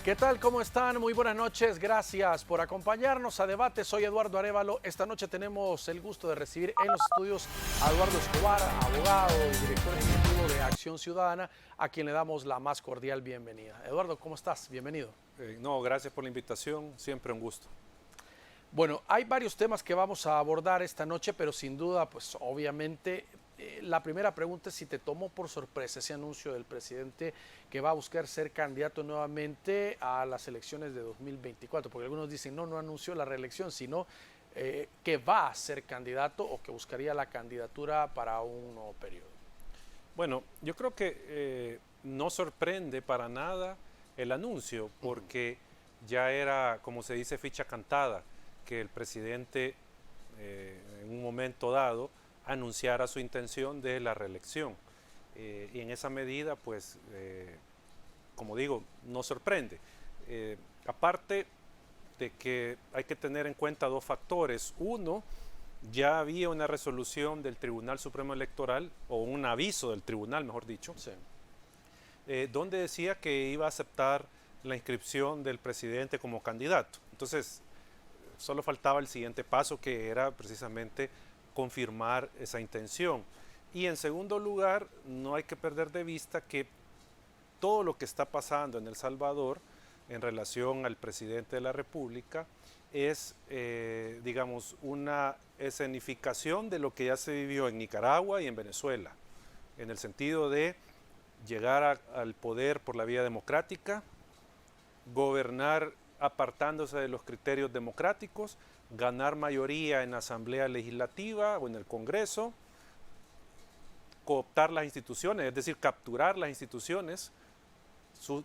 ¿Qué tal? ¿Cómo están? Muy buenas noches. Gracias por acompañarnos a Debate. Soy Eduardo Arévalo. Esta noche tenemos el gusto de recibir en los estudios a Eduardo Escobar, abogado y director ejecutivo de Acción Ciudadana, a quien le damos la más cordial bienvenida. Eduardo, ¿cómo estás? Bienvenido. No, gracias por la invitación. Siempre un gusto. Bueno, hay varios temas que vamos a abordar esta noche, pero sin duda, pues obviamente, la primera pregunta es si te tomó por sorpresa ese anuncio del presidente que va a buscar ser candidato nuevamente a las elecciones de 2024, porque algunos dicen no anunció la reelección, sino que va a ser candidato o que buscaría la candidatura para un nuevo periodo. Bueno, yo creo que no sorprende para nada el anuncio, porque ya era, como se dice, ficha cantada, que el presidente en un momento dado anunciara su intención de la reelección. Y en esa medida, pues, como digo, no sorprende. Aparte de que hay que tener en cuenta dos factores. Uno, ya había una resolución del Tribunal Supremo Electoral, o un aviso del tribunal, mejor dicho, Sí. donde decía que iba a aceptar la inscripción del presidente como candidato. Entonces, solo faltaba el siguiente paso, que era precisamente confirmar esa intención. Y en segundo lugar, no hay que perder de vista que todo lo que está pasando en El Salvador en relación al presidente de la República es, digamos, una escenificación de lo que ya se vivió en Nicaragua y en Venezuela, en el sentido de llegar al poder por la vía democrática, gobernar apartándose de los criterios democráticos, ganar mayoría en la Asamblea Legislativa o en el Congreso, cooptar las instituciones, es decir, capturar las instituciones,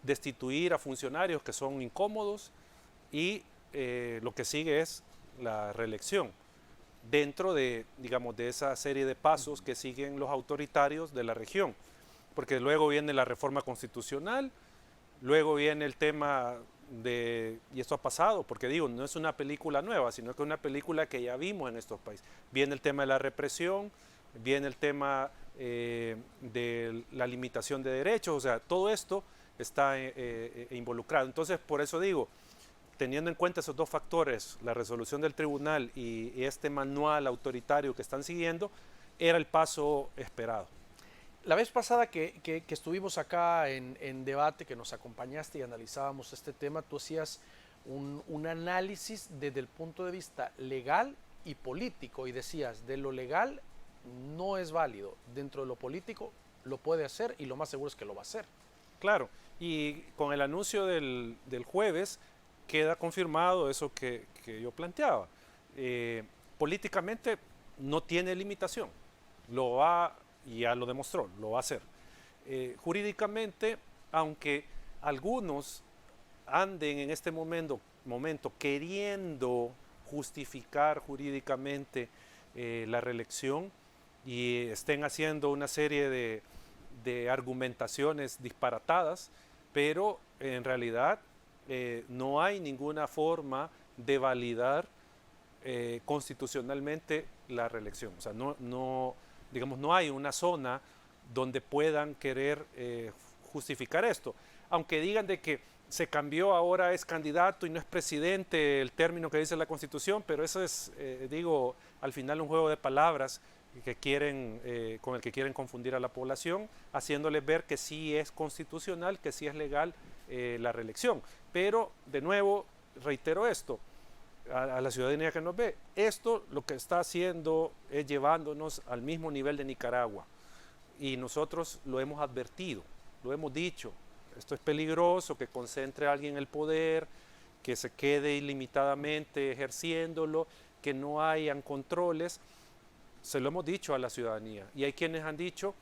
destituir a funcionarios que son incómodos y lo que sigue es la reelección dentro de, digamos, de esa serie de pasos que siguen los autoritarios de la región, porque luego viene la reforma constitucional, luego viene el tema de, y esto ha pasado, porque digo, no es una película nueva, sino que es una película que ya vimos en estos países. Viene el tema de la represión, viene el tema de la limitación de derechos, o sea, todo esto está involucrado. Entonces, por eso digo, teniendo en cuenta esos dos factores, la resolución del tribunal y este manual autoritario que están siguiendo, era el paso esperado. La vez pasada que estuvimos acá en debate, que nos acompañaste y analizábamos este tema, tú hacías un análisis desde el punto de vista legal y político y decías, de lo legal no es válido, dentro de lo político lo puede hacer y lo más seguro es que lo va a hacer. Claro, y con el anuncio del jueves queda confirmado eso que yo planteaba. Políticamente no tiene limitación, lo va, y ya lo demostró, lo va a hacer. Jurídicamente, aunque algunos anden en este momento queriendo justificar jurídicamente la reelección y estén haciendo una serie de argumentaciones disparatadas, pero en realidad no hay ninguna forma de validar constitucionalmente la reelección. O sea, digamos, no hay una zona donde puedan querer justificar esto. Aunque digan de que se cambió, ahora es candidato y no es presidente, el término que dice la Constitución, pero eso es, digo, al final un juego de palabras que quieren, con el que quieren confundir a la población, haciéndoles ver que sí es constitucional, que sí es legal la reelección. Pero, de nuevo, reitero esto, a la ciudadanía que nos ve, esto lo que está haciendo es llevándonos al mismo nivel de Nicaragua, y nosotros lo hemos advertido, lo hemos dicho, esto es peligroso, que concentre a alguien el poder, que se quede ilimitadamente ejerciéndolo, que no hayan controles. Se lo hemos dicho a la ciudadanía, y hay quienes han dicho,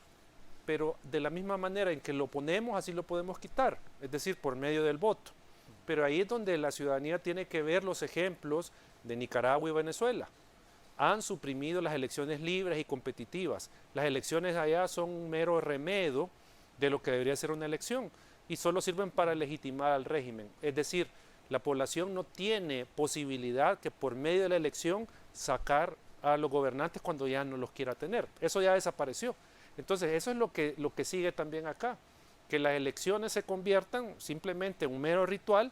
pero de la misma manera en que lo ponemos, así lo podemos quitar, es decir, por medio del voto. Pero ahí es donde la ciudadanía tiene que ver los ejemplos de Nicaragua y Venezuela. Han suprimido las elecciones libres y competitivas. Las elecciones allá son un mero remedio de lo que debería ser una elección y solo sirven para legitimar al régimen. Es decir, la población no tiene posibilidad que por medio de la elección sacar a los gobernantes cuando ya no los quiera tener. Eso ya desapareció. Entonces, eso es lo que sigue también acá. que las elecciones se conviertan simplemente en un mero ritual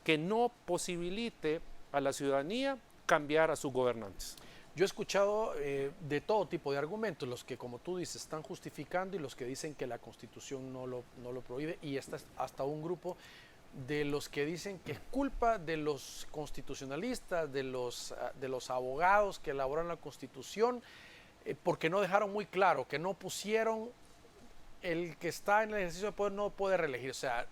que no posibilite a la ciudadanía cambiar a sus gobernantes. Yo he escuchado de todo tipo de argumentos, los que, como tú dices, están justificando y los que dicen que la Constitución no lo prohíbe, y hasta un grupo de los que dicen que es culpa de los constitucionalistas, de los abogados que elaboran la Constitución, porque no dejaron muy claro, que no pusieron el que está en el ejercicio de poder no puede reelegir. O sea,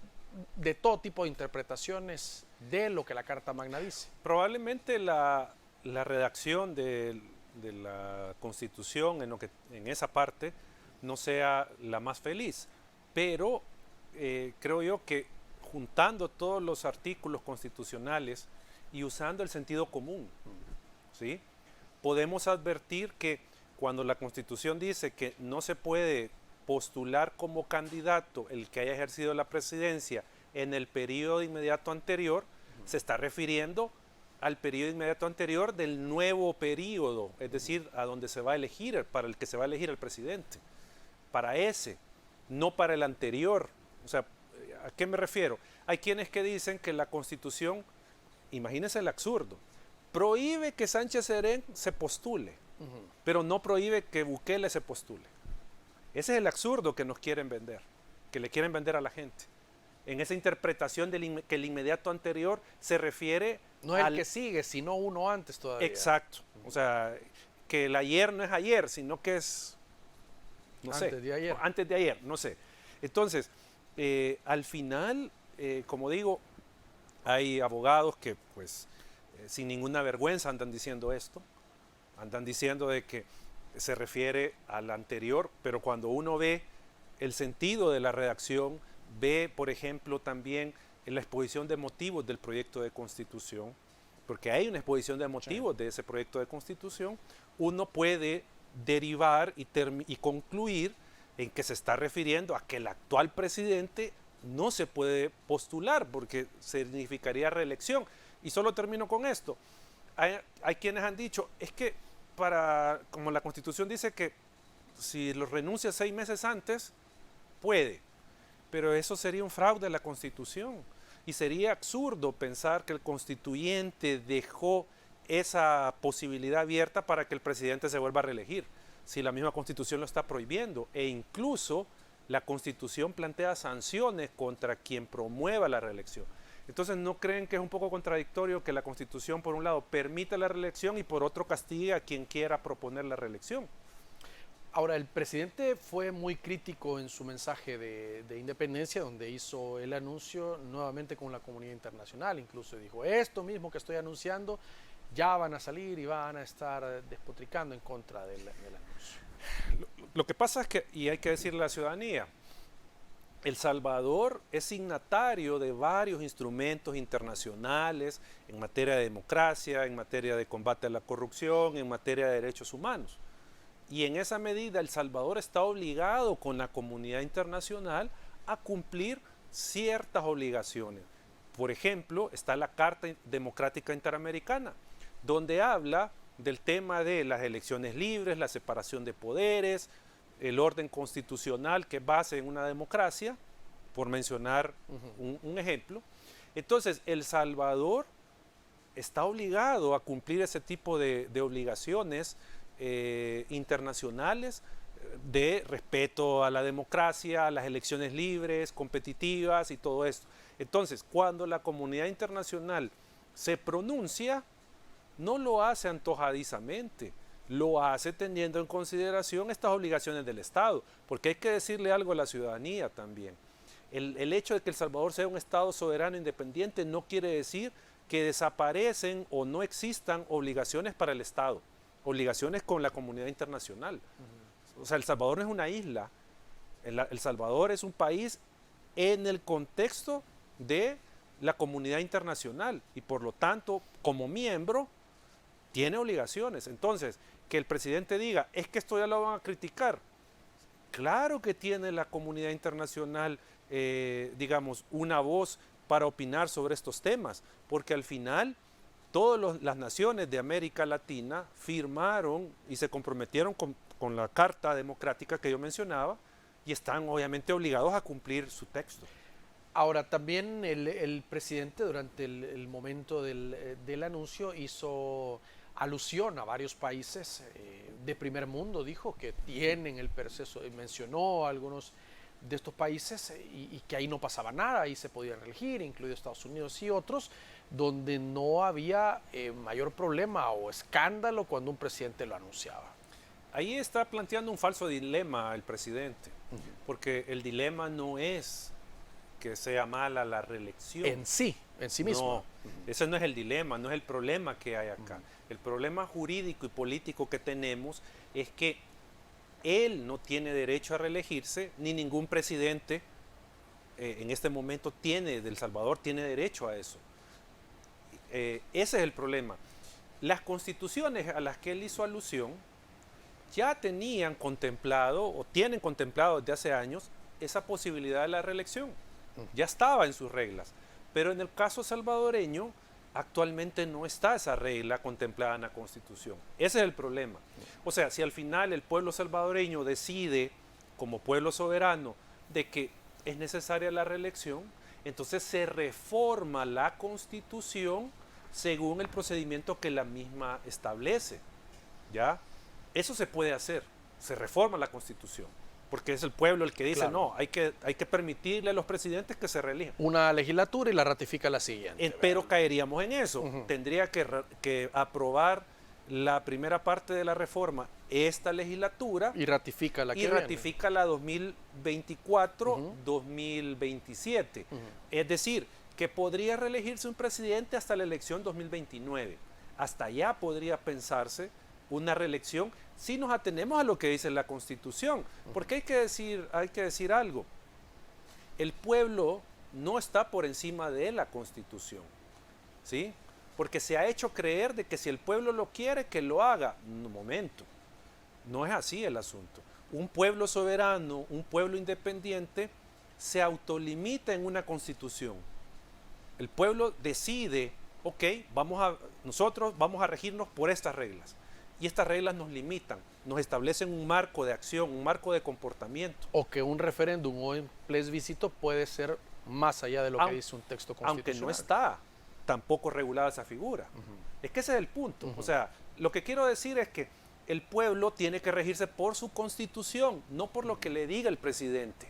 de todo tipo de interpretaciones de lo que la Carta Magna dice. Probablemente la redacción de la Constitución en esa parte no sea la más feliz, pero creo yo que juntando todos los artículos constitucionales y usando el sentido común, ¿sí? Podemos advertir que cuando la Constitución dice que no se puede postular como candidato el que haya ejercido la presidencia en el periodo inmediato anterior, se está refiriendo al periodo inmediato anterior del nuevo periodo, es decir, a donde se va a elegir, para el que se va a elegir el presidente, para ese, no para el anterior. O sea, ¿a qué me refiero? Hay quienes que dicen que la Constitución, imagínense el absurdo, prohíbe que Sánchez Serén se postule, pero no prohíbe que Bukele se postule. Ese es el absurdo que nos quieren vender, que le quieren vender a la gente. En esa interpretación que el inmediato anterior se refiere no es el que sigue, sino uno antes todavía. Exacto. O sea, que el ayer no es ayer, sino que es, no sé, antes de ayer. Antes de ayer, no sé. Entonces, al final, como digo, hay abogados que, pues, sin ninguna vergüenza andan diciendo esto. Andan diciendo de que se refiere al anterior, pero cuando uno ve el sentido de la redacción, ve, por ejemplo, también en la exposición de motivos del proyecto de Constitución, porque hay una exposición de motivos de ese proyecto de Constitución, uno puede derivar y concluir en que se está refiriendo a que el actual presidente no se puede postular porque significaría reelección. Y solo termino con esto. Hay quienes han dicho, es que como la Constitución dice que si lo renuncia 6 meses antes, puede. Pero eso sería un fraude a la Constitución. Y sería absurdo pensar que el constituyente dejó esa posibilidad abierta para que el presidente se vuelva a reelegir, si la misma Constitución lo está prohibiendo. E incluso la Constitución plantea sanciones contra quien promueva la reelección. Entonces, ¿no creen que es un poco contradictorio que la Constitución, por un lado, permita la reelección y por otro castigue a quien quiera proponer la reelección? Ahora, el presidente fue muy crítico en su mensaje de independencia, donde hizo el anuncio nuevamente con la comunidad internacional. Incluso dijo, esto mismo que estoy anunciando, ya van a salir y van a estar despotricando en contra del anuncio. Lo que pasa es que, y hay que decirle a la ciudadanía, El Salvador es signatario de varios instrumentos internacionales en materia de democracia, en materia de combate a la corrupción, en materia de derechos humanos. Y en esa medida El Salvador está obligado con la comunidad internacional a cumplir ciertas obligaciones. Por ejemplo, está la Carta Democrática Interamericana, donde habla del tema de las elecciones libres, la separación de poderes, el orden constitucional que es base en una democracia, por mencionar un ejemplo. Entonces, El Salvador está obligado a cumplir ese tipo de obligaciones internacionales de respeto a la democracia, a las elecciones libres, competitivas y todo esto. Entonces, cuando la comunidad internacional se pronuncia, no lo hace antojadizamente, lo hace teniendo en consideración estas obligaciones del Estado, porque hay que decirle algo a la ciudadanía también. El hecho de que El Salvador sea un Estado soberano independiente no quiere decir que desaparecen o no existan obligaciones para el Estado, obligaciones con la comunidad internacional. O sea, El Salvador no es una isla, El Salvador es un país en el contexto de la comunidad internacional y por lo tanto, como miembro, tiene obligaciones. Entonces, que el presidente diga, es que esto ya lo van a criticar. Claro que tiene la comunidad internacional, digamos, una voz para opinar sobre estos temas, porque al final todas las naciones de América Latina firmaron y se comprometieron con la Carta Democrática que yo mencionaba, y están obviamente obligados a cumplir su texto. Ahora, también el presidente durante el momento del anuncio hizo alusión a varios países de primer mundo, dijo que tienen el proceso, mencionó a algunos de estos países y que ahí no pasaba nada, ahí se podía reelegir, incluido Estados Unidos y otros, donde no había mayor problema o escándalo cuando un presidente lo anunciaba. Ahí está planteando un falso dilema el presidente, porque el dilema no es que sea mala la reelección. En sí mismo. No, ese no es el dilema, no es el problema que hay acá. El problema jurídico y político que tenemos es que él no tiene derecho a reelegirse, ni ningún presidente en este momento de El Salvador tiene derecho a eso. Ese es el problema. Las constituciones a las que él hizo alusión ya tenían contemplado o tienen contemplado desde hace años esa posibilidad de la reelección. Ya estaba en sus reglas. Pero en el caso salvadoreño, actualmente no está esa regla contemplada en la Constitución. Ese es el problema. O sea, si al final el pueblo salvadoreño decide, como pueblo soberano, de que es necesaria la reelección, entonces se reforma la Constitución según el procedimiento que la misma establece. ¿Ya? Eso se puede hacer. Se reforma la Constitución. Porque es el pueblo el que dice, claro, no, hay que permitirle a los presidentes que se reelijan. Una legislatura y la ratifica la siguiente. Pero caeríamos en eso. Tendría que aprobar la primera parte de la reforma esta legislatura. Y ratifica la que viene. Y ratifica la 2024-2027. Es decir, que podría reelegirse un presidente hasta la elección 2029. Hasta allá podría pensarse una reelección si nos atenemos a lo que dice la Constitución. Porque hay que decir algo. El pueblo no está por encima de la Constitución, ¿sí? Porque se ha hecho creer de que si el pueblo lo quiere, que lo haga. Un momento, no es así el asunto. Un pueblo soberano, un pueblo independiente, se autolimita en una Constitución. El pueblo decide, ok, nosotros vamos a regirnos por estas reglas. Y estas reglas nos limitan, nos establecen un marco de acción, un marco de comportamiento. O que un referéndum o un plebiscito puede ser más allá de lo que dice un texto constitucional. Aunque no está tampoco regulada esa figura. Es que ese es el punto. O sea, lo que quiero decir es que el pueblo tiene que regirse por su Constitución, no por lo que le diga el presidente.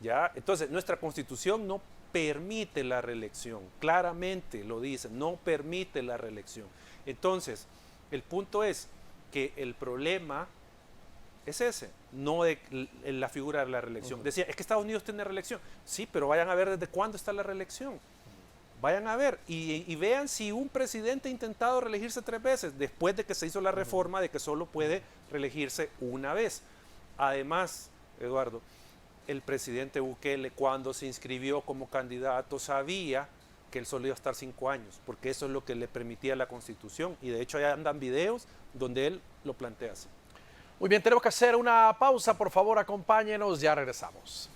¿Ya? Entonces, nuestra Constitución no permite la reelección. Claramente lo dice, no permite la reelección. Entonces, el punto es que el problema es ese, no de la figura de la reelección. Decía, es que Estados Unidos tiene reelección. Sí, pero vayan a ver desde cuándo está la reelección. Vayan a ver y vean si un presidente ha intentado reelegirse 3 veces después de que se hizo la reforma de que solo puede reelegirse una vez. Además, Eduardo, el presidente Bukele, cuando se inscribió como candidato, sabía que él solo iba a estar 5 años, porque eso es lo que le permitía la Constitución, y de hecho allá andan videos donde él lo plantea así. Muy bien, tenemos que hacer una pausa, por favor acompáñenos, ya regresamos.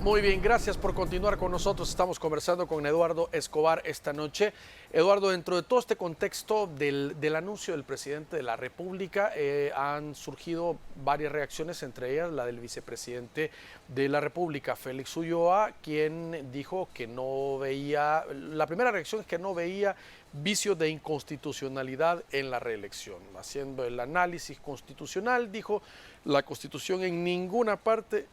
Muy bien, gracias por continuar con nosotros. Estamos conversando con Eduardo Escobar esta noche. Eduardo, dentro de todo este contexto del anuncio del presidente de la República, han surgido varias reacciones, entre ellas la del vicepresidente de la República, Félix Ulloa, quien dijo que no veía, la primera reacción es que no veía vicios de inconstitucionalidad en la reelección. Haciendo el análisis constitucional, dijo, la Constitución en ninguna parte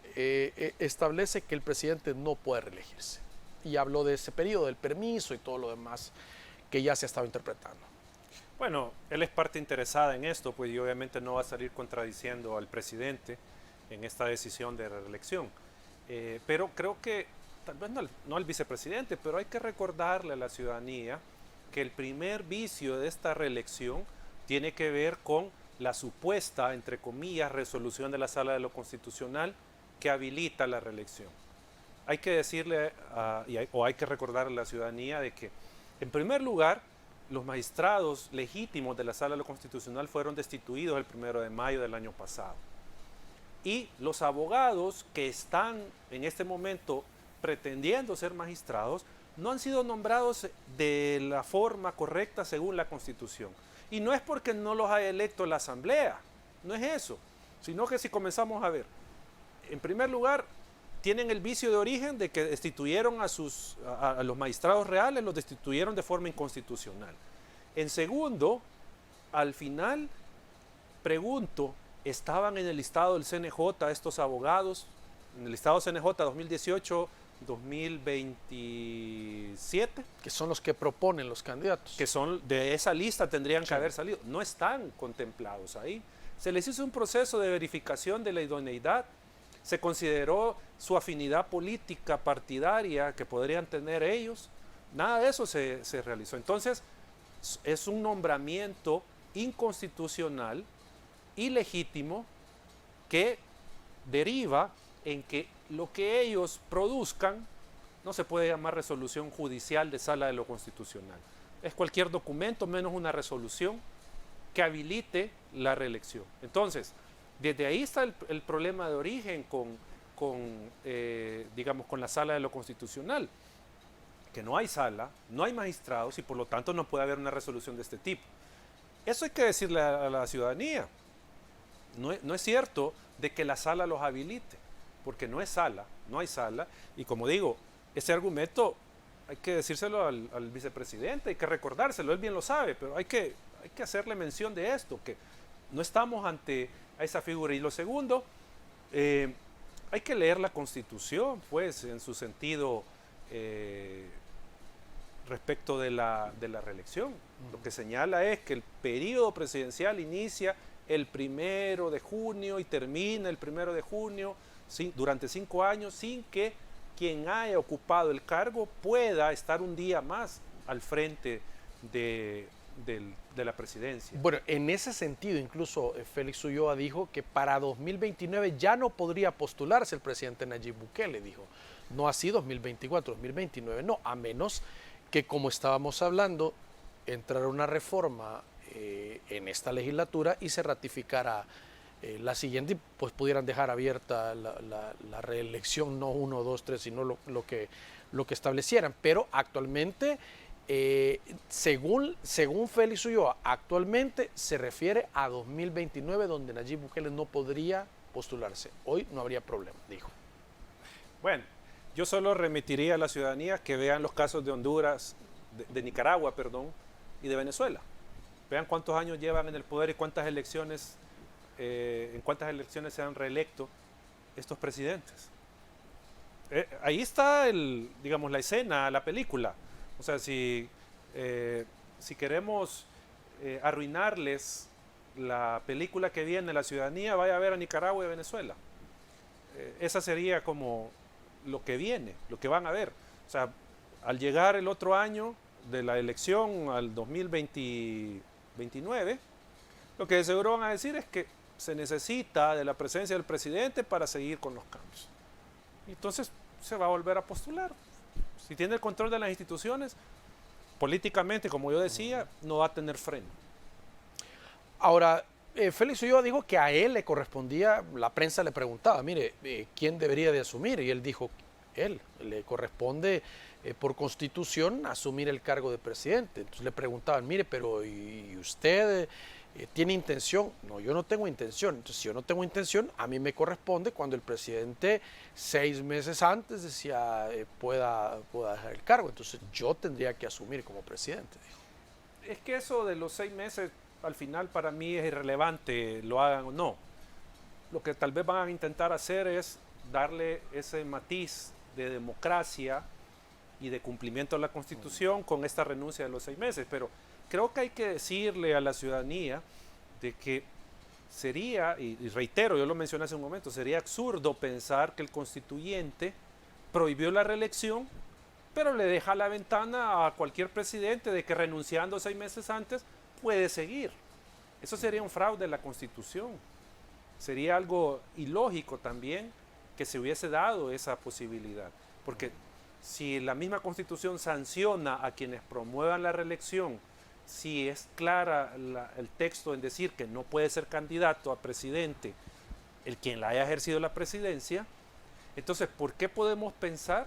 establece que el presidente no puede reelegirse. Y habló de ese periodo, del permiso y todo lo demás que ya se ha estado interpretando. Bueno, él es parte interesada en esto, pues y obviamente no va a salir contradiciendo al presidente en esta decisión de reelección. Pero creo que tal vez no al vicepresidente, pero hay que recordarle a la ciudadanía que el primer vicio de esta reelección tiene que ver con la supuesta, entre comillas, resolución de la Sala de lo Constitucional que habilita la reelección. Hay que decirle o hay que recordarle a la ciudadanía de que, en primer lugar, los magistrados legítimos de la Sala de lo Constitucional fueron destituidos el 1 de mayo del año pasado. Y los abogados que están en este momento pretendiendo ser magistrados no han sido nombrados de la forma correcta según la Constitución. Y no es porque no los haya electo la Asamblea, no es eso, sino que si comenzamos a ver, en primer lugar, tienen el vicio de origen de que destituyeron a los magistrados reales, los destituyeron de forma inconstitucional. En segundo, al final, pregunto, ¿estaban en el listado del CNJ estos abogados? En el listado CNJ 2018-2027. Que son los que proponen los candidatos. Que son de esa lista tendrían que haber salido. No están contemplados ahí. Se les hizo un proceso de verificación de la idoneidad. Se consideró su afinidad política partidaria que podrían tener ellos. Nada de eso se realizó. Entonces, es un nombramiento inconstitucional, ilegítimo, que deriva en que lo que ellos produzcan no se puede llamar resolución judicial de Sala de lo Constitucional. Es cualquier documento menos una resolución que habilite la reelección. Entonces, desde ahí está el problema de origen digamos, con la Sala de lo Constitucional, que no hay sala, no hay magistrados y por lo tanto no puede haber una resolución de este tipo. Eso hay que decirle a la ciudadanía. No es cierto de que la sala los habilite, porque no es sala, no hay sala. Y como digo, ese argumento hay que decírselo al vicepresidente, hay que recordárselo, él bien lo sabe, pero hay que hacerle mención de esto, que no estamos ante a esa figura. Y lo segundo, hay que leer la Constitución, pues, en su sentido respecto de la reelección. Lo que señala es que el periodo presidencial inicia el 1 de junio y termina el 1 de junio durante 5 años sin que quien haya ocupado el cargo pueda estar un día más al frente de la presidencia. Bueno, en ese sentido, incluso Félix Ulloa dijo que para 2029 ya no podría postularse el presidente Nayib Bukele, dijo. No así 2024, 2029, no, a menos que, como estábamos hablando, entrara una reforma en esta legislatura y se ratificara la siguiente, pues pudieran dejar abierta la reelección, no 1, 2, 3, sino lo que establecieran. Pero actualmente, según Félix Ulloa, actualmente se refiere a 2029, donde Nayib Bukele no podría postularse. Hoy no habría problema, dijo. Bueno, yo solo remitiría a la ciudadanía que vean los casos de Honduras, de Nicaragua, perdón, y de Venezuela. Vean cuántos años llevan en el poder y cuántas elecciones, en cuántas elecciones se han reelecto estos presidentes. Ahí está, digamos, la escena, la película. O sea, si queremos arruinarles la película que viene la ciudadanía, vaya a ver a Nicaragua y a Venezuela. Esa sería como lo que viene, lo que van a ver. O sea, al llegar el otro año de la elección al 2029, lo que de seguro van a decir es que se necesita de la presencia del presidente para seguir con los cambios. Entonces se va a volver a postular. Si tiene el control de las instituciones, políticamente, como yo decía, no va a tener freno. Ahora, Félix Ulloa dijo que a él le correspondía, la prensa le preguntaba, mire, ¿quién debería de asumir? Y él dijo, él, le corresponde por constitución asumir el cargo de presidente. Entonces le preguntaban, mire, pero ¿y usted tiene intención? No, yo no tengo intención. Entonces, si yo no tengo intención, a mí me corresponde cuando el presidente 6 meses antes decía pueda dejar el cargo. Entonces yo tendría que asumir como presidente, dijo. Es que eso de los 6 meses, al final para mí es irrelevante, lo hagan o no. Lo que tal vez van a intentar hacer es darle ese matiz de democracia y de cumplimiento de la Constitución con esta renuncia de los 6 meses. Pero creo que hay que decirle a la ciudadanía de que sería, y reitero, yo lo mencioné hace un momento, sería absurdo pensar que el constituyente prohibió la reelección, pero le deja la ventana a cualquier presidente de que renunciando 6 meses antes puede seguir. Eso sería un fraude de la Constitución. Sería algo ilógico también que se hubiese dado esa posibilidad. Porque si la misma Constitución sanciona a quienes promuevan la reelección, si es clara el texto en decir que no puede ser candidato a presidente el quien la haya ejercido la presidencia, entonces, ¿por qué podemos pensar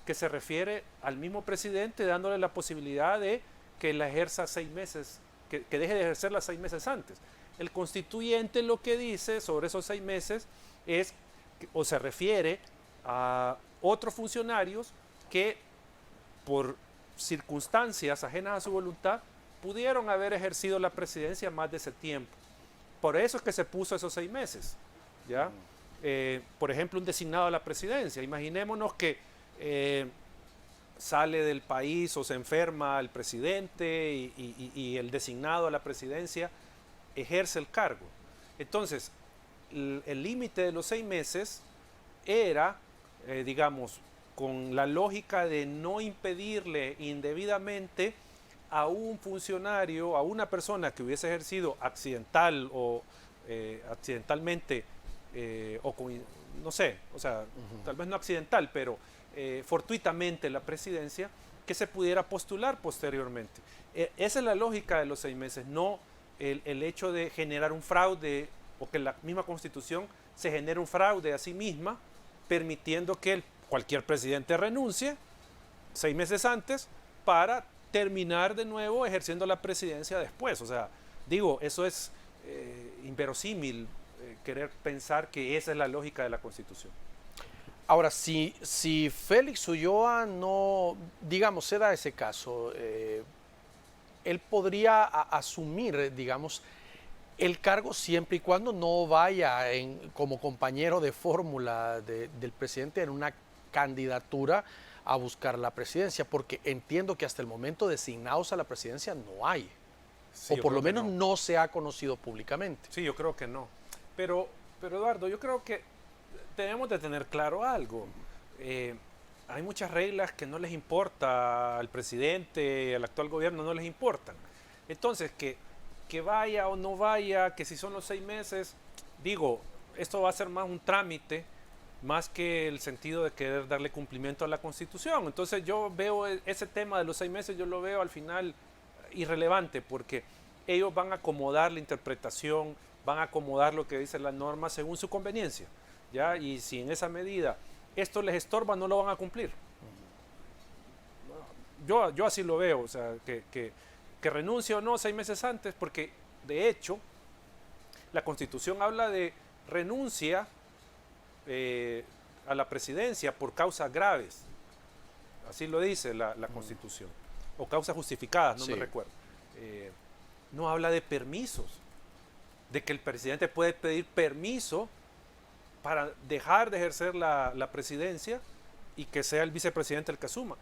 que se refiere al mismo presidente dándole la posibilidad de que la ejerza 6 meses, que deje de ejercerla 6 meses antes? El constituyente lo que dice sobre esos 6 meses es, o se refiere a otros funcionarios que por circunstancias ajenas a su voluntad pudieron haber ejercido la presidencia más de ese tiempo. Por eso es que se puso esos 6 meses, ¿ya? Por ejemplo, un designado a la presidencia. Imaginémonos que sale del país o se enferma el presidente y el designado a la presidencia ejerce el cargo. Entonces, el límite de los 6 meses era, digamos, con la lógica de no impedirle indebidamente a un funcionario, a una persona que hubiese ejercido accidental o accidentalmente o con, no sé, o sea, tal vez no accidental, pero fortuitamente la presidencia, que se pudiera postular posteriormente. Esa es la lógica de los 6 meses, no el hecho de generar un fraude o que la misma Constitución se genere un fraude a sí misma, permitiendo que cualquier presidente renuncie 6 meses antes para terminar de nuevo ejerciendo la presidencia después. O sea, digo, eso es inverosímil, querer pensar que esa es la lógica de la Constitución. Ahora, si Félix Ulloa no, digamos, se da ese caso, él podría asumir, digamos, el cargo siempre y cuando no vaya como compañero de fórmula del presidente en una candidatura a buscar la presidencia, porque entiendo que hasta el momento designados a la presidencia no hay, Sí, o por lo menos no se ha conocido públicamente. Sí, yo creo que no. Pero Eduardo, yo creo que tenemos de tener claro algo. Hay muchas reglas que no les importa al presidente, al actual gobierno, no les importan. Entonces, que vaya o no vaya, que si son los 6 meses, digo, esto va a ser más un trámite, más que el sentido de querer darle cumplimiento a la Constitución. Entonces yo veo ese tema de los 6 meses, yo lo veo al final irrelevante, porque ellos van a acomodar la interpretación, van a acomodar lo que dice la norma según su conveniencia, ¿ya? Y si en esa medida esto les estorba, no lo van a cumplir. Yo así lo veo, o sea, que renuncie o no 6 meses antes, porque de hecho la Constitución habla de renuncia a la presidencia por causas graves, así lo dice la Constitución, o causas justificadas, no me recuerdo. No habla de permisos, de que el presidente puede pedir permiso para dejar de ejercer la presidencia y que sea el vicepresidente el que asuma.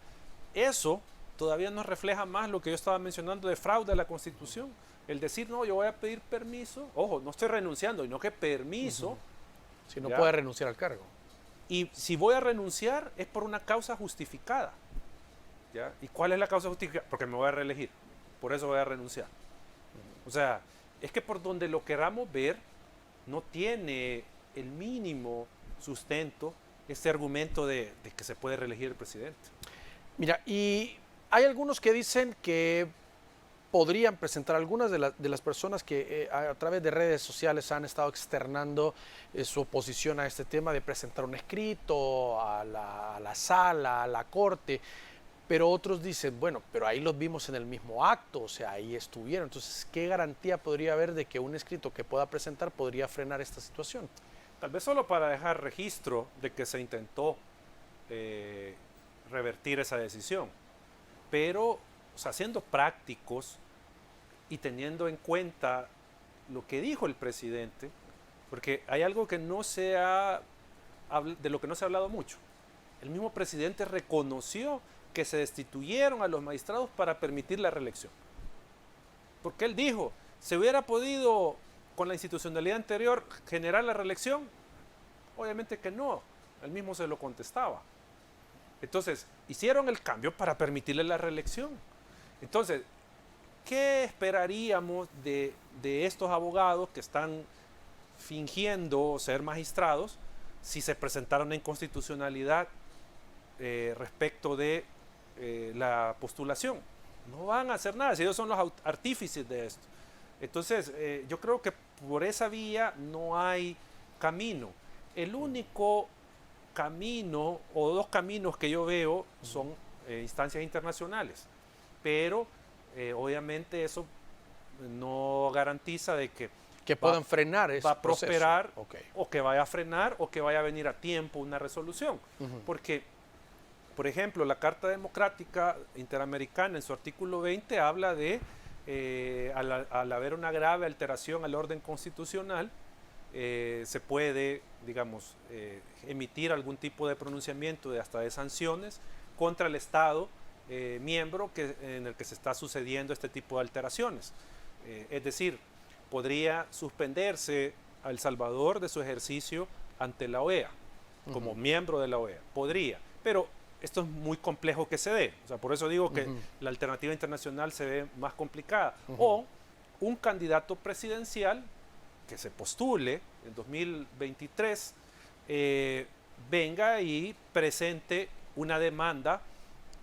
Eso todavía nos refleja más lo que yo estaba mencionando de fraude a la Constitución. El decir, no, yo voy a pedir permiso, ojo, no estoy renunciando, sino que permiso. Si no puede renunciar al cargo. Y si voy a renunciar es por una causa justificada. ¿Ya? ¿Y cuál es la causa justificada? Porque me voy a reelegir, por eso voy a renunciar. O sea, es que por donde lo queramos ver, no tiene el mínimo sustento este argumento de que se puede reelegir el presidente. Mira, y hay algunos que dicen que podrían presentar, algunas de las personas que a través de redes sociales han estado externando su oposición a este tema, de presentar un escrito a la sala, a la corte, pero otros dicen, bueno, pero ahí los vimos en el mismo acto, o sea, ahí estuvieron. Entonces, ¿qué garantía podría haber de que un escrito que pueda presentar podría frenar esta situación? Tal vez solo para dejar registro de que se intentó revertir esa decisión, pero, o sea, siendo prácticos y teniendo en cuenta lo que dijo el presidente, porque hay algo que no de lo que no se ha hablado mucho. El mismo presidente reconoció que se destituyeron a los magistrados para permitir la reelección. Porque él dijo, ¿se hubiera podido con la institucionalidad anterior generar la reelección? Obviamente que no, él mismo se lo contestaba. Entonces, hicieron el cambio para permitirle la reelección. Entonces, ¿qué esperaríamos de estos abogados que están fingiendo ser magistrados si se presentaron en constitucionalidad respecto de la postulación? No van a hacer nada, si ellos son los artífices de esto. Entonces, yo creo que por esa vía no hay camino. El único camino o dos caminos que yo veo son instancias internacionales, pero obviamente eso no garantiza de que puedan frenar ese va a proceso. prosperar, Okay. o que vaya a frenar o que vaya a venir a tiempo una resolución. Porque, por ejemplo, la Carta Democrática Interamericana en su artículo 20 habla de al haber una grave alteración al orden constitucional, se puede, digamos, emitir algún tipo de pronunciamiento hasta de sanciones contra el Estado miembro en el que se está sucediendo este tipo de alteraciones. Es decir, podría suspenderse a El Salvador de su ejercicio ante la OEA, como miembro de la OEA. Podría, pero esto es muy complejo que se dé. O sea, por eso digo que la alternativa internacional se ve más complicada. O un candidato presidencial que se postule en 2023 venga y presente una demanda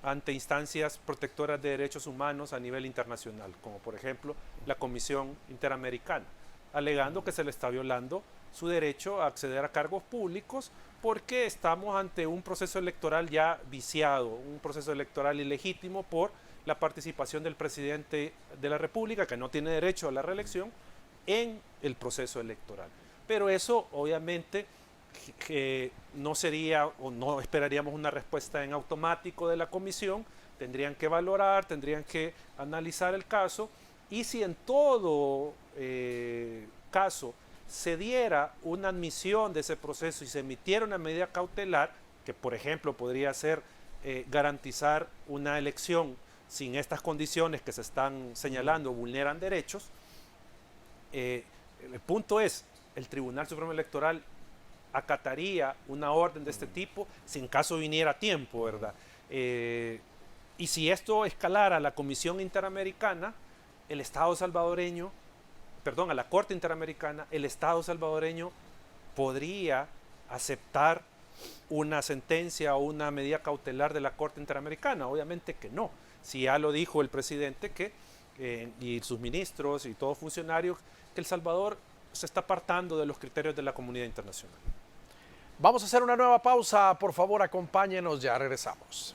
ante instancias protectoras de derechos humanos a nivel internacional, como por ejemplo la Comisión Interamericana, alegando que se le está violando su derecho a acceder a cargos públicos porque estamos ante un proceso electoral ya viciado, un proceso electoral ilegítimo por la participación del presidente de la República, que no tiene derecho a la reelección, en el proceso electoral. Pero eso obviamente que no sería o no esperaríamos una respuesta en automático de la comisión, tendrían que valorar, tendrían que analizar el caso, y si en todo caso se diera una admisión de ese proceso y se emitiera una medida cautelar, que por ejemplo podría ser garantizar una elección sin estas condiciones que se están señalando vulneran derechos, el punto es, el Tribunal Supremo Electoral acataría una orden de este tipo si en caso viniera a tiempo, ¿verdad? Y si esto escalara a la Comisión Interamericana, el Estado salvadoreño, perdón, a la Corte Interamericana, el Estado salvadoreño podría aceptar una sentencia o una medida cautelar de la Corte Interamericana. Obviamente que no. Si ya lo dijo el presidente que, y sus ministros y todos funcionarios, que El Salvador se está apartando de los criterios de la comunidad internacional. Vamos a hacer una nueva pausa, por favor acompáñenos, ya regresamos.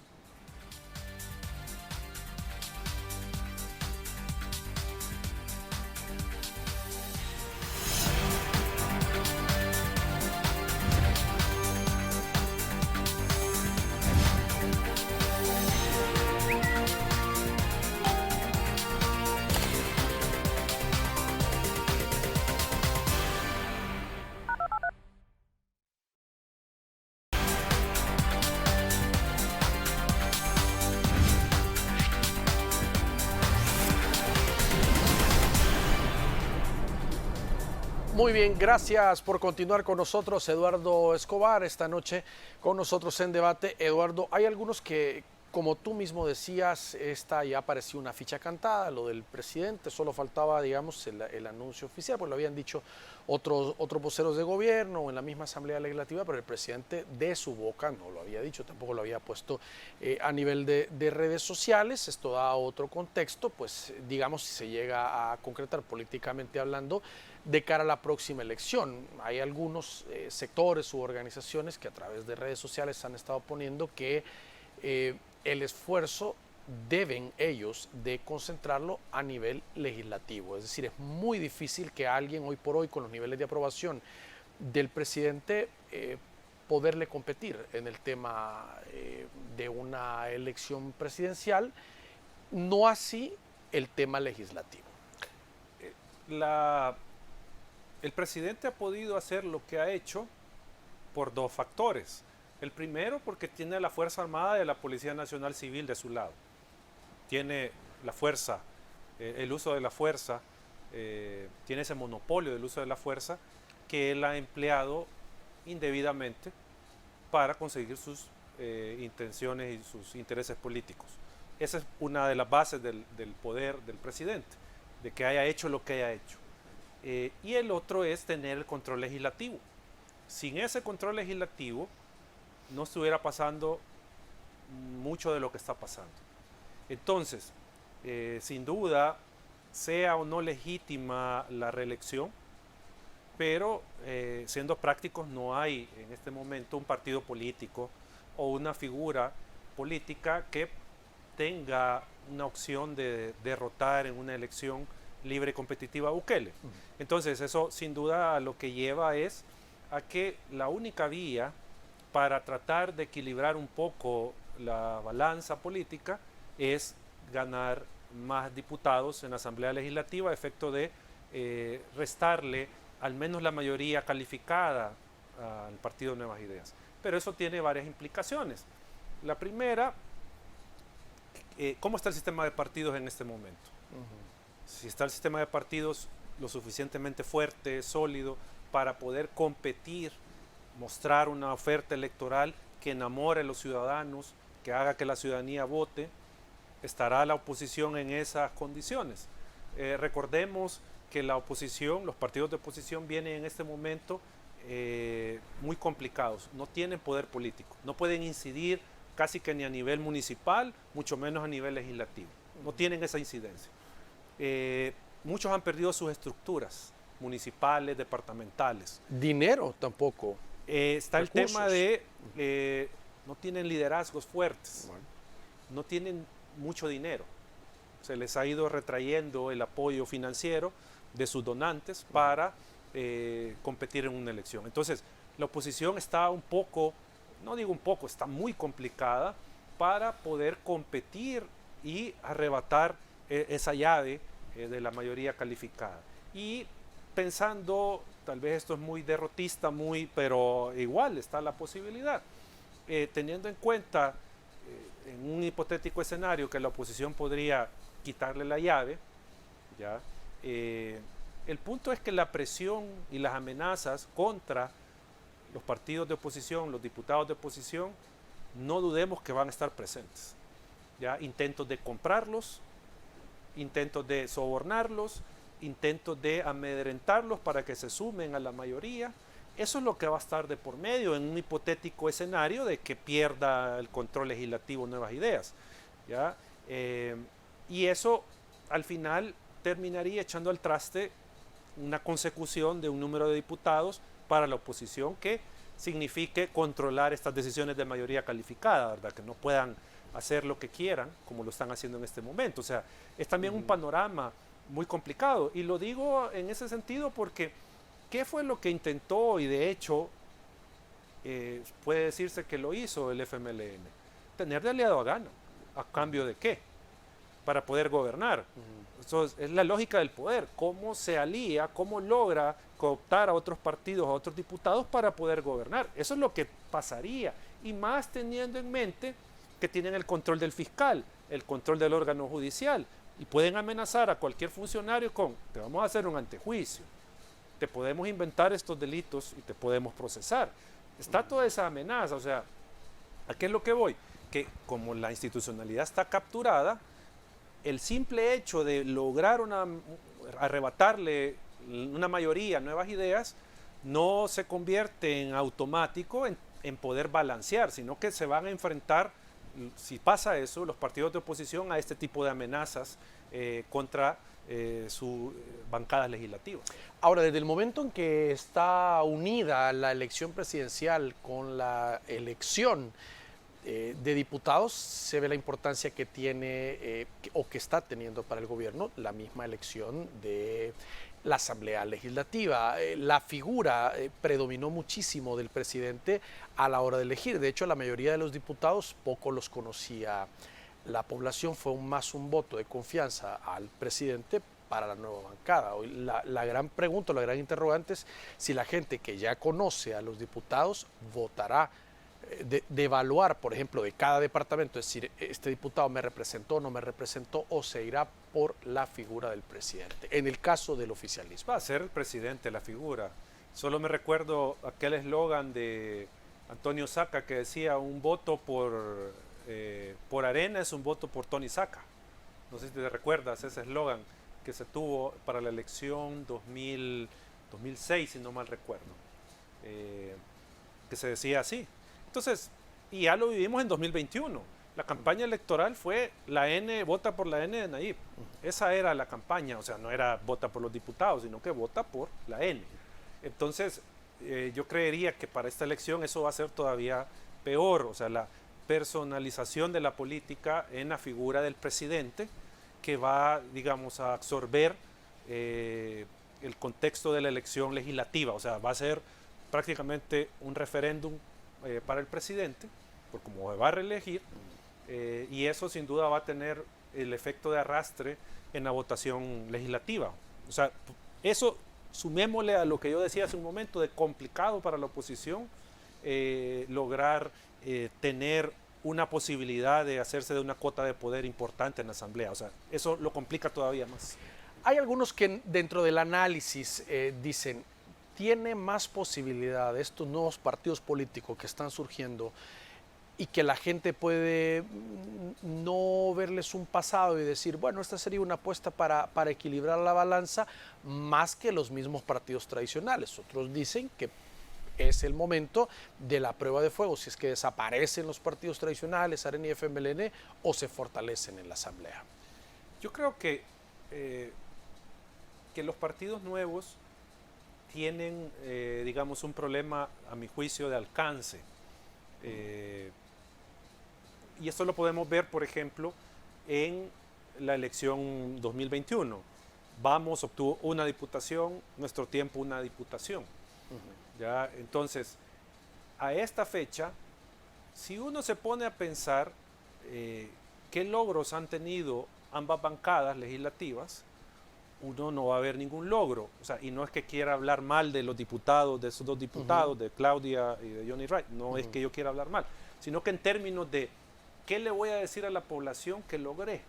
Muy bien, gracias por continuar con nosotros, Eduardo Escobar, esta noche con nosotros en debate. Eduardo, hay algunos que, como tú mismo decías, esta ya parecía una ficha cantada, lo del presidente, solo faltaba, digamos, el anuncio oficial, pues lo habían dicho otros voceros de gobierno o en la misma Asamblea Legislativa, pero el presidente de su boca no lo había dicho, tampoco lo había puesto a nivel de redes sociales. Esto da otro contexto, pues digamos, si se llega a concretar políticamente hablando, de cara a la próxima elección. Hay algunos sectores u organizaciones que a través de redes sociales han estado poniendo que el esfuerzo deben ellos de concentrarlo a nivel legislativo. Es decir, es muy difícil que alguien hoy por hoy con los niveles de aprobación del presidente poderle competir en el tema de una elección presidencial, no así el tema legislativo. El presidente ha podido hacer lo que ha hecho por dos factores. El primero, porque tiene la Fuerza Armada y la Policía Nacional Civil de su lado. Tiene la fuerza, el uso de la fuerza, tiene ese monopolio del uso de la fuerza que él ha empleado indebidamente para conseguir sus intenciones y sus intereses políticos. Esa es una de las bases del poder del presidente, de que haya hecho lo que haya hecho. Y el otro es tener el control legislativo. Sin ese control legislativo no estuviera pasando mucho de lo que está pasando. Entonces, sin duda, sea o no legítima la reelección, pero siendo prácticos, no hay en este momento un partido político o una figura política que tenga una opción de derrotar en una elección libre y competitiva a Bukele. Entonces, eso sin duda lo que lleva es a que la única vía para tratar de equilibrar un poco la balanza política es ganar más diputados en la Asamblea Legislativa a efecto de restarle al menos la mayoría calificada al Partido Nuevas Ideas. Pero eso tiene varias implicaciones. La primera, ¿cómo está el sistema de partidos en este momento? Si está el sistema de partidos lo suficientemente fuerte, sólido, para poder competir, mostrar una oferta electoral que enamore a los ciudadanos, que haga que la ciudadanía vote, estará la oposición en esas condiciones. Recordemos que la oposición, los partidos de oposición vienen en este momento muy complicados, no tienen poder político, no pueden incidir casi que ni a nivel municipal, mucho menos a nivel legislativo, no tienen esa incidencia. Muchos han perdido sus estructuras municipales, departamentales. Dinero tampoco. Está Recursos. el tema de no tienen liderazgos fuertes, bueno, no tienen mucho dinero. Se les ha ido retrayendo el apoyo financiero de sus donantes para competir en una elección. Entonces, la oposición está un poco, no digo un poco, está muy complicada para poder competir y arrebatar esa llave de la mayoría calificada. Y pensando, tal vez esto es muy derrotista, pero igual está la posibilidad. Teniendo en cuenta, en un hipotético escenario, que la oposición podría quitarle la llave, ¿ya? El punto es que la presión y las amenazas contra los partidos de oposición, los diputados de oposición, no dudemos que van a estar presentes, ¿ya? Intentos de comprarlos, intentos de sobornarlos, intentos de amedrentarlos para que se sumen a la mayoría. Eso es lo que va a estar de por medio en un hipotético escenario de que pierda el control legislativo Nuevas Ideas, ¿ya? Y eso al final terminaría echando al traste una consecución de un número de diputados para la oposición que signifique controlar estas decisiones de mayoría calificada, ¿verdad? Que no puedan hacer lo que quieran como lo están haciendo en este momento. O sea, es también un panorama muy complicado, y lo digo en ese sentido porque ¿qué fue lo que intentó y de hecho puede decirse que lo hizo el FMLN? Tener de aliado a Gana. ¿A cambio de qué? Para poder gobernar. Eso es la lógica del poder. ¿Cómo se alía, cómo logra cooptar a otros partidos, a otros diputados para poder gobernar? Eso es lo que pasaría. Y más teniendo en mente que tienen el control del fiscal, el control del órgano judicial, y pueden amenazar a cualquier funcionario con: te vamos a hacer un antejuicio, te podemos inventar estos delitos y te podemos procesar. Está toda esa amenaza. O sea, ¿a qué es lo que voy? Que como la institucionalidad está capturada, el simple hecho de lograr arrebatarle una mayoría a Nuevas Ideas no se convierte en automático en poder balancear, sino que se van a enfrentar, si pasa eso, los partidos de oposición a este tipo de amenazas contra sus bancadas legislativas. Ahora, desde el momento en que está unida la elección presidencial con la elección de diputados, se ve la importancia que tiene o que está teniendo para el gobierno la misma elección de la Asamblea Legislativa. La figura predominó muchísimo del presidente a la hora de elegir. De hecho, la mayoría de los diputados poco los conocía la población. Fue más un voto de confianza al presidente para la nueva bancada. Hoy la gran pregunta, la gran interrogante es si la gente que ya conoce a los diputados votará, de evaluar, por ejemplo, de cada departamento, es decir, este diputado me representó, no me representó, o se irá por la figura del presidente, en el caso del oficialismo. Va a ser el presidente la figura. Solo me recuerdo aquel eslogan de Antonio Saca, que decía un voto por Arena es un voto por Tony Saca. No sé si te recuerdas ese eslogan que se tuvo para la elección 2006, si no mal recuerdo, que se decía así. Entonces, y ya lo vivimos en 2021. La campaña electoral fue la N, vota por la N de Nayib. Esa era la campaña, o sea, no era vota por los diputados, sino que vota por la N. Entonces, yo creería que para esta elección eso va a ser todavía peor, o sea, la personalización de la política en la figura del presidente, que va, digamos, a absorber el contexto de la elección legislativa, o sea, va a ser prácticamente un referéndum para el presidente, por cómo se va a reelegir, y eso sin duda va a tener el efecto de arrastre en la votación legislativa. O sea, eso sumémosle a lo que yo decía hace un momento de complicado para la oposición lograr tener una posibilidad de hacerse de una cuota de poder importante en la Asamblea. O sea, eso lo complica todavía más. Hay algunos que dentro del análisis dicen, tiene más posibilidad estos nuevos partidos políticos que están surgiendo y que la gente puede no verles un pasado y decir, bueno, esta sería una apuesta para equilibrar la balanza más que los mismos partidos tradicionales. Otros dicen que es el momento de la prueba de fuego, si es que desaparecen los partidos tradicionales, Arena y FMLN, o se fortalecen en la Asamblea. Yo creo que los partidos nuevos tienen, digamos, un problema, a mi juicio, de alcance. Y esto lo podemos ver, por ejemplo, en la elección 2021. Vamos obtuvo una diputación, Nuestro Tiempo una diputación. ¿Ya? Entonces, a esta fecha, si uno se pone a pensar qué logros han tenido ambas bancadas legislativas, uno no va a ver ningún logro. O sea, y no es que quiera hablar mal de los diputados, de esos dos diputados, de Claudia y de Johnny Wright, no es que yo quiera hablar mal, sino que en términos de qué le voy a decir a la población que logré.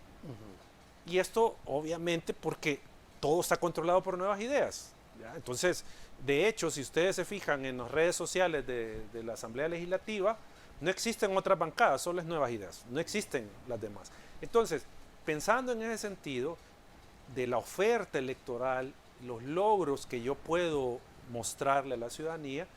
Y esto, obviamente, porque todo está controlado por nuevas ideas. ¿Ya? Entonces, de hecho, si ustedes se fijan en las redes sociales de la Asamblea Legislativa, no existen otras bancadas, solo es nuevas ideas, no existen las demás. Entonces, pensando en ese sentido, de la oferta electoral, los logros que yo puedo mostrarle a la ciudadanía,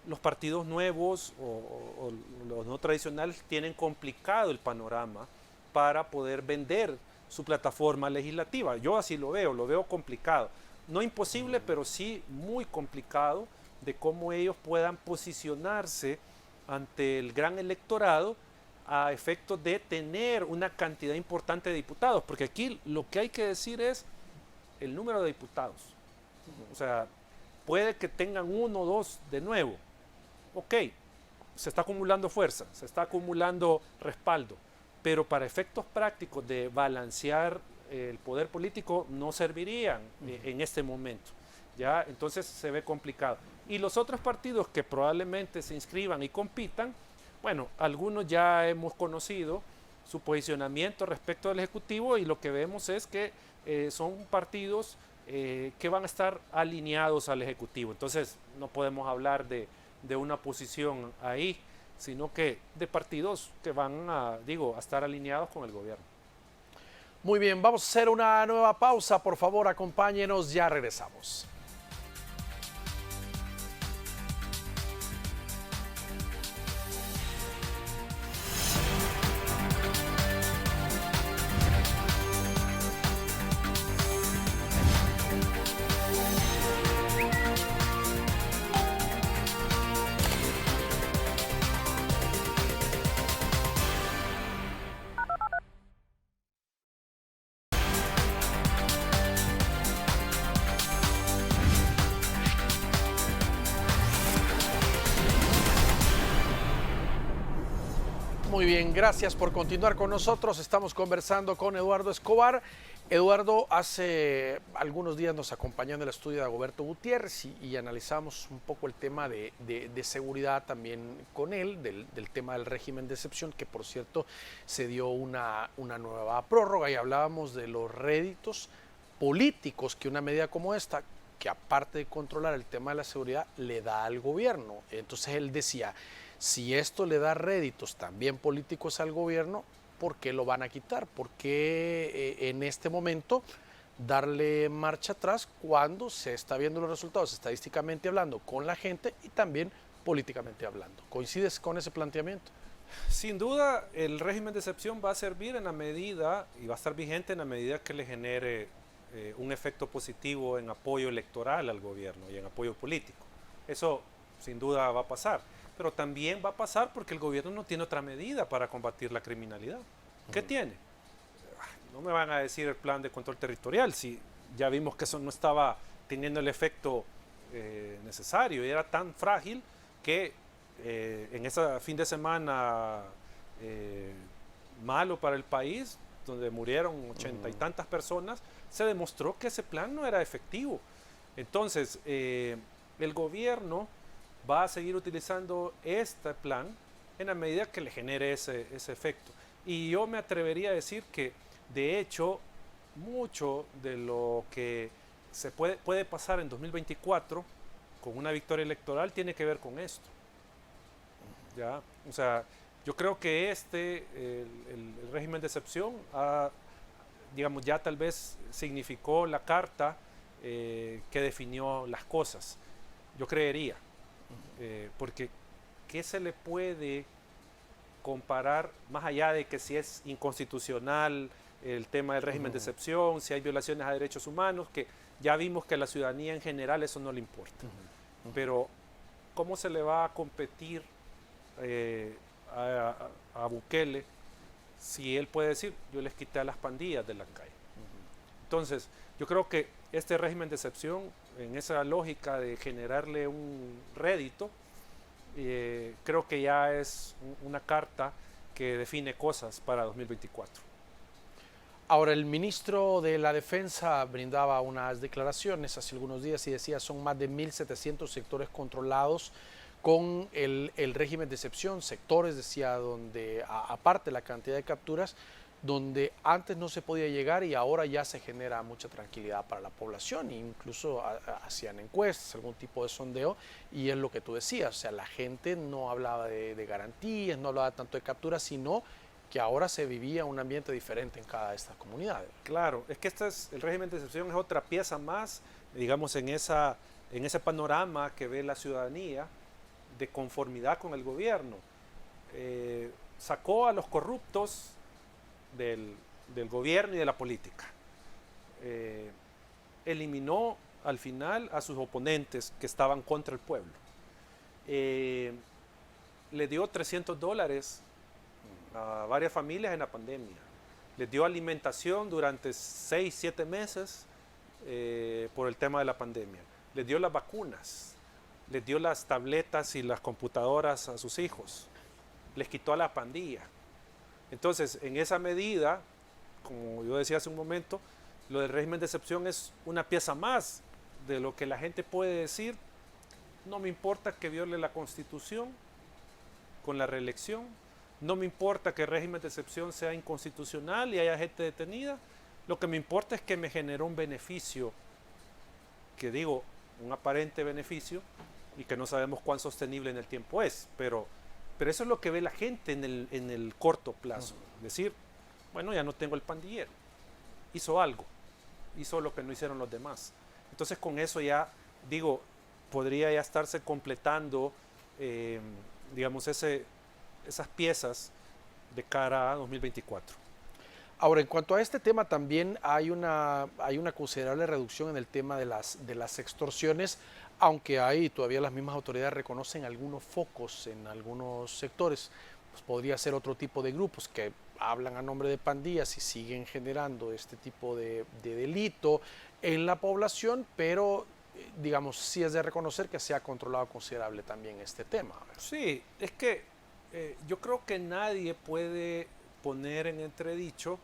los partidos nuevos o los no tradicionales tienen complicado el panorama para poder vender su plataforma legislativa. Yo así lo veo complicado. No imposible, pero sí muy complicado de cómo ellos puedan posicionarse ante el gran electorado a efectos de tener una cantidad importante de diputados, porque aquí lo que hay que decir es el número de diputados. O sea, puede que tengan uno o dos de nuevo. Ok, se está acumulando fuerza, se está acumulando respaldo, pero para efectos prácticos de balancear el poder político no servirían en este momento. ¿Ya? Entonces se ve complicado. Y los otros partidos que probablemente se inscriban y compitan, bueno, algunos ya hemos conocido su posicionamiento respecto al Ejecutivo y lo que vemos es que son partidos que van a estar alineados al Ejecutivo. Entonces no podemos hablar de una posición ahí, sino que de partidos que van a estar alineados con el gobierno. Muy bien, vamos a hacer una nueva pausa. Por favor, acompáñenos, ya regresamos. Muy bien, gracias por continuar con nosotros. Estamos conversando con Eduardo Escobar. Eduardo, hace algunos días nos acompañó en el estudio de Dagoberto Gutiérrez y analizamos un poco el tema de seguridad también con él, del tema del régimen de excepción, que por cierto se dio una nueva prórroga, y hablábamos de los réditos políticos que una medida como esta, que aparte de controlar el tema de la seguridad, le da al gobierno. Entonces él decía, Si esto le da réditos también políticos al gobierno, ¿por qué lo van a quitar? ¿Por qué en este momento darle marcha atrás cuando se está viendo los resultados estadísticamente hablando con la gente y también políticamente hablando? ¿Coincides con ese planteamiento? Sin duda, el régimen de excepción va a servir en la medida y va a estar vigente en la medida que le genere un efecto positivo en apoyo electoral al gobierno y en apoyo político. Eso sin duda va a pasar, pero también va a pasar porque el gobierno no tiene otra medida para combatir la criminalidad. ¿Qué tiene? No me van a decir el plan de control territorial, si ya vimos que eso no estaba teniendo el efecto necesario y era tan frágil que en ese fin de semana malo para el país, donde murieron 80 y tantas personas, se demostró que ese plan no era efectivo. Entonces, el gobierno va a seguir utilizando este plan en la medida que le genere ese efecto. Y yo me atrevería a decir que, de hecho, mucho de lo que se puede pasar en 2024 con una victoria electoral tiene que ver con esto. ¿Ya? O sea, yo creo que el régimen de excepción digamos, ya tal vez significó la carta que definió las cosas. Yo creería, porque ¿qué se le puede comparar más allá de que si es inconstitucional el tema del régimen de excepción, si hay violaciones a derechos humanos, que ya vimos que a la ciudadanía en general eso no le importa? Pero ¿cómo se le va a competir a Bukele si él puede decir, yo les quité a las pandillas de la calle? Entonces, yo creo que este régimen de excepción, en esa lógica de generarle un rédito, creo que ya es una carta que define cosas para 2024. Ahora, el ministro de la Defensa brindaba unas declaraciones hace algunos días y decía son más de 1.700 sectores controlados con el régimen de excepción, sectores, decía, donde aparte la cantidad de capturas, donde antes no se podía llegar y ahora ya se genera mucha tranquilidad para la población, e incluso hacían encuestas, algún tipo de sondeo, y es lo que tú decías, o sea, la gente no hablaba de garantías, no hablaba tanto de capturas, sino que ahora se vivía un ambiente diferente en cada de estas comunidades. Claro, es que el régimen de excepción es otra pieza más, digamos, en ese panorama que ve la ciudadanía de conformidad con el gobierno. Sacó a los corruptos del gobierno y de la política. Eliminó al final a sus oponentes que estaban contra el pueblo. Le dio $300 a varias familias en la pandemia. Les dio alimentación durante 6, 7 meses por el tema de la pandemia. Les dio las vacunas. Les dio las tabletas y las computadoras a sus hijos. Les quitó a la pandilla. Entonces, en esa medida, como yo decía hace un momento, lo del régimen de excepción es una pieza más de lo que la gente puede decir. No me importa que viole la Constitución con la reelección. No me importa que el régimen de excepción sea inconstitucional y haya gente detenida. Lo que me importa es que me generó un beneficio, que digo, un aparente beneficio, y que no sabemos cuán sostenible en el tiempo es, pero eso es lo que ve la gente en el corto plazo. Decir, bueno, ya no tengo el pandillero, hizo algo, hizo lo que no hicieron los demás. Entonces con eso ya, digo, podría ya estarse completando, digamos, esas piezas de cara a 2024. Ahora, en cuanto a este tema, también hay una considerable reducción en el tema de las extorsiones, aunque hay todavía las mismas autoridades reconocen algunos focos en algunos sectores. Pues podría ser otro tipo de grupos que hablan a nombre de pandillas y siguen generando este tipo de delito en la población, pero digamos, sí es de reconocer que se ha controlado considerable también este tema. Sí, es que yo creo que nadie puede poner en entredicho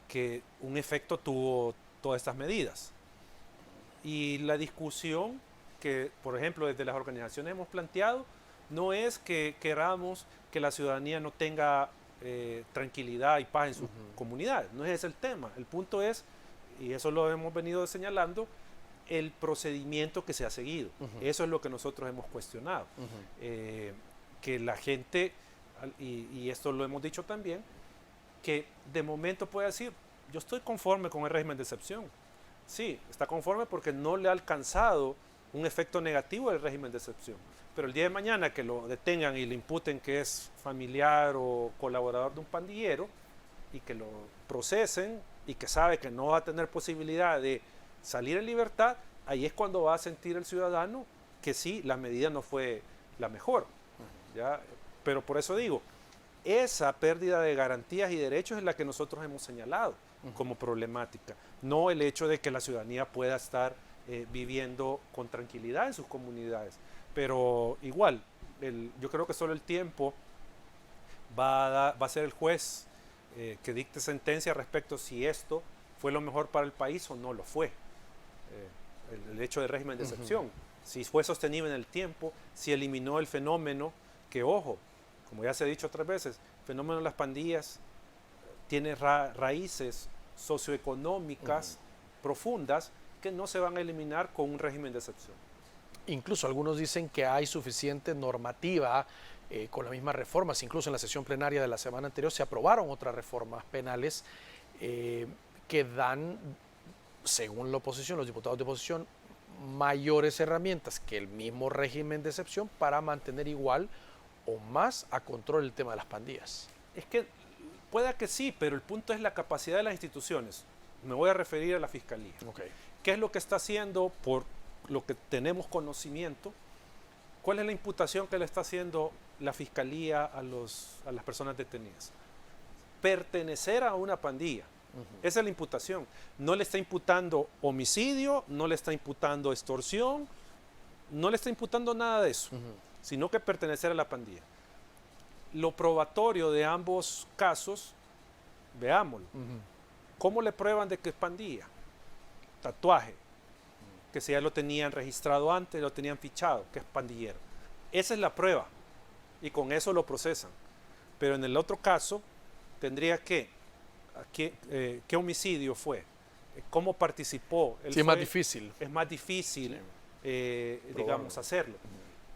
que un efecto tuvo todas estas medidas. Y la discusión que, por ejemplo, desde las organizaciones hemos planteado, no es que queramos que la ciudadanía no tenga tranquilidad y paz en sus comunidades, no es ese el tema. El punto es, y eso lo hemos venido señalando, el procedimiento que se ha seguido. Eso es lo que nosotros hemos cuestionado. que la gente, y esto lo hemos dicho también, que de momento puede decir, yo estoy conforme con el régimen de excepción. Sí, está conforme porque no le ha alcanzado un efecto negativo del régimen de excepción. Pero el día de mañana que lo detengan y le imputen que es familiar o colaborador de un pandillero y que lo procesen y que sabe que no va a tener posibilidad de salir en libertad, ahí es cuando va a sentir el ciudadano que sí, la medida no fue la mejor. ¿Ya? Pero por eso digo, esa pérdida de garantías y derechos es la que nosotros hemos señalado como problemática, no el hecho de que la ciudadanía pueda estar viviendo con tranquilidad en sus comunidades. Pero igual, yo creo que solo el tiempo va a ser el juez que dicte sentencia respecto si esto fue lo mejor para el país o no lo fue. El hecho de régimen de excepción, si fue sostenible en el tiempo, si eliminó el fenómeno que, ojo, como ya se ha dicho otras veces, el fenómeno de las pandillas tiene raíces socioeconómicas profundas que no se van a eliminar con un régimen de excepción. Incluso algunos dicen que hay suficiente normativa con las mismas reformas. Incluso en la sesión plenaria de la semana anterior se aprobaron otras reformas penales que dan, según la oposición, los diputados de oposición, mayores herramientas que el mismo régimen de excepción para mantener igual o más a control el tema de las pandillas. Es que pueda que sí, pero el punto es la capacidad de las instituciones. Me voy a referir a la Fiscalía. Okay. ¿Qué es lo que está haciendo por lo que tenemos conocimiento? ¿Cuál es la imputación que le está haciendo la Fiscalía a las personas detenidas? Pertenecer a una pandilla. Esa es la imputación. No le está imputando homicidio, no le está imputando extorsión, no le está imputando nada de eso, sino que pertenecer a la pandilla. Lo probatorio de ambos casos, veámoslo. ¿Cómo le prueban de que es pandilla? Tatuaje, que si ya lo tenían registrado antes, lo tenían fichado, que es pandillero. Esa es la prueba y con eso lo procesan. Pero en el otro caso, tendría que, ¿qué homicidio fue? ¿Cómo participó? Sí, es más difícil. Es más difícil, digamos, hacerlo.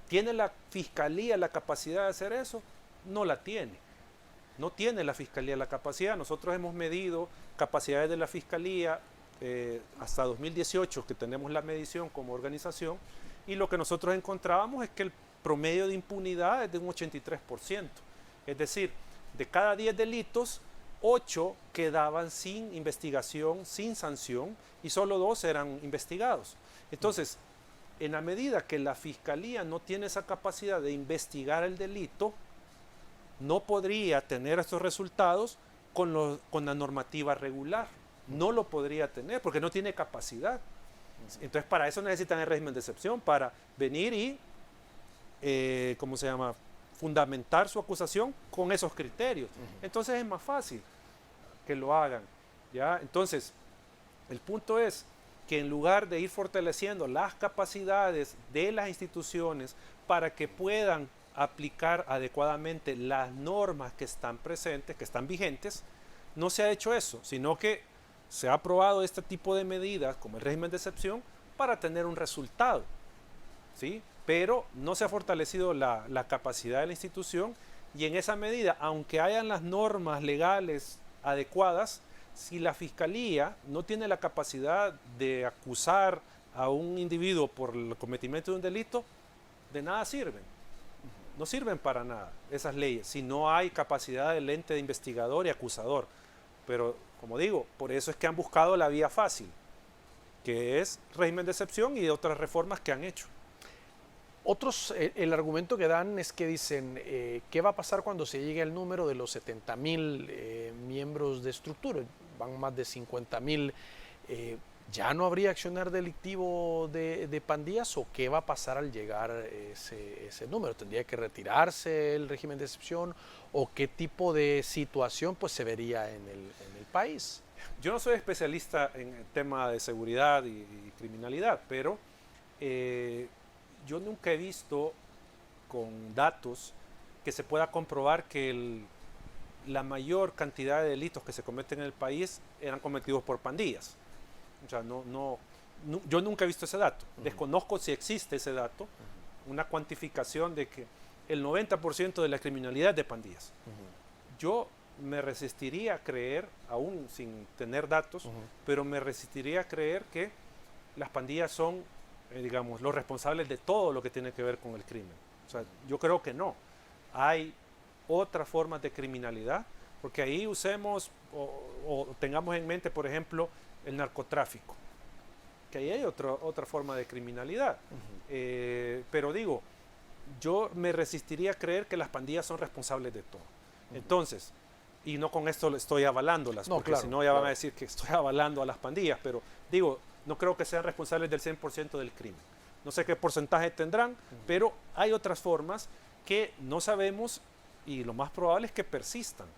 ¿Tiene la Fiscalía la capacidad de hacer eso? No la tiene. No tiene la Fiscalía la capacidad. Nosotros hemos medido capacidades de la Fiscalía hasta 2018, que tenemos la medición como organización, y lo que nosotros encontrábamos es que el promedio de impunidad es de un 83%. Es decir, de cada 10 delitos, 8 quedaban sin investigación, sin sanción, y solo 2 eran investigados. Entonces, en la medida que la Fiscalía no tiene esa capacidad de investigar el delito, no podría tener estos resultados con la normativa regular. No lo podría tener porque no tiene capacidad. Entonces, para eso necesitan el régimen de excepción, para venir y, fundamentar su acusación con esos criterios. Entonces es más fácil que lo hagan, ¿ya? Entonces, el punto es que en lugar de ir fortaleciendo las capacidades de las instituciones para que puedan aplicar adecuadamente las normas que están presentes, que están vigentes, no se ha hecho eso, sino que se ha aprobado este tipo de medidas como el régimen de excepción para tener un resultado, ¿sí? Pero no se ha fortalecido la capacidad de la institución y en esa medida, aunque hayan las normas legales adecuadas, si la Fiscalía no tiene la capacidad de acusar a un individuo por el cometimiento de un delito, de nada sirven. No sirven para nada esas leyes si no hay capacidad del ente de investigador y acusador. Pero, como digo, por eso es que han buscado la vía fácil, que es régimen de excepción y otras reformas que han hecho. Otros, el argumento que dan es que dicen, ¿qué va a pasar cuando se llegue al número de los 70,000 miembros de estructura? Van más de 50,000. ¿Ya no habría accionar delictivo de pandillas o qué va a pasar al llegar ese número? ¿Tendría que retirarse el régimen de excepción o qué tipo de situación pues, se vería en el país? Yo no soy especialista en el tema de seguridad y criminalidad, pero yo nunca he visto con datos que se pueda comprobar que la mayor cantidad de delitos que se cometen en el país eran cometidos por pandillas. O sea, yo nunca he visto ese dato. Desconozco si existe ese dato, una cuantificación de que el 90% de la criminalidad es de pandillas. Yo me resistiría a creer, aún sin tener datos, pero me resistiría a creer que las pandillas son, digamos, los responsables de todo lo que tiene que ver con el crimen. O sea, yo creo que no. Hay otras formas de criminalidad, porque ahí usemos o tengamos en mente, por ejemplo, el narcotráfico, que ahí hay otra forma de criminalidad. Pero digo, yo me resistiría a creer que las pandillas son responsables de todo. Entonces, y no con esto estoy avalándolas, No, porque claro, si no ya van a decir que estoy avalando a las pandillas, pero digo, no creo que sean responsables del 100% del crimen. No sé qué porcentaje tendrán, pero hay otras formas que no sabemos y lo más probable es que persistan,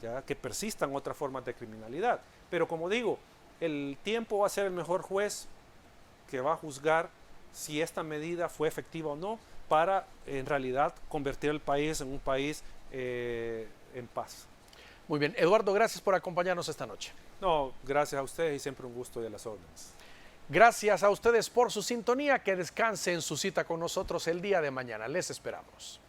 ya que persistan otras formas de criminalidad. Pero como digo, el tiempo va a ser el mejor juez que va a juzgar si esta medida fue efectiva o no para en realidad convertir el país en un país en paz. Muy bien, Eduardo, gracias por acompañarnos esta noche. No, gracias a ustedes y siempre un gusto y a las órdenes. Gracias a ustedes por su sintonía, que descanse en su cita con nosotros el día de mañana. Les esperamos.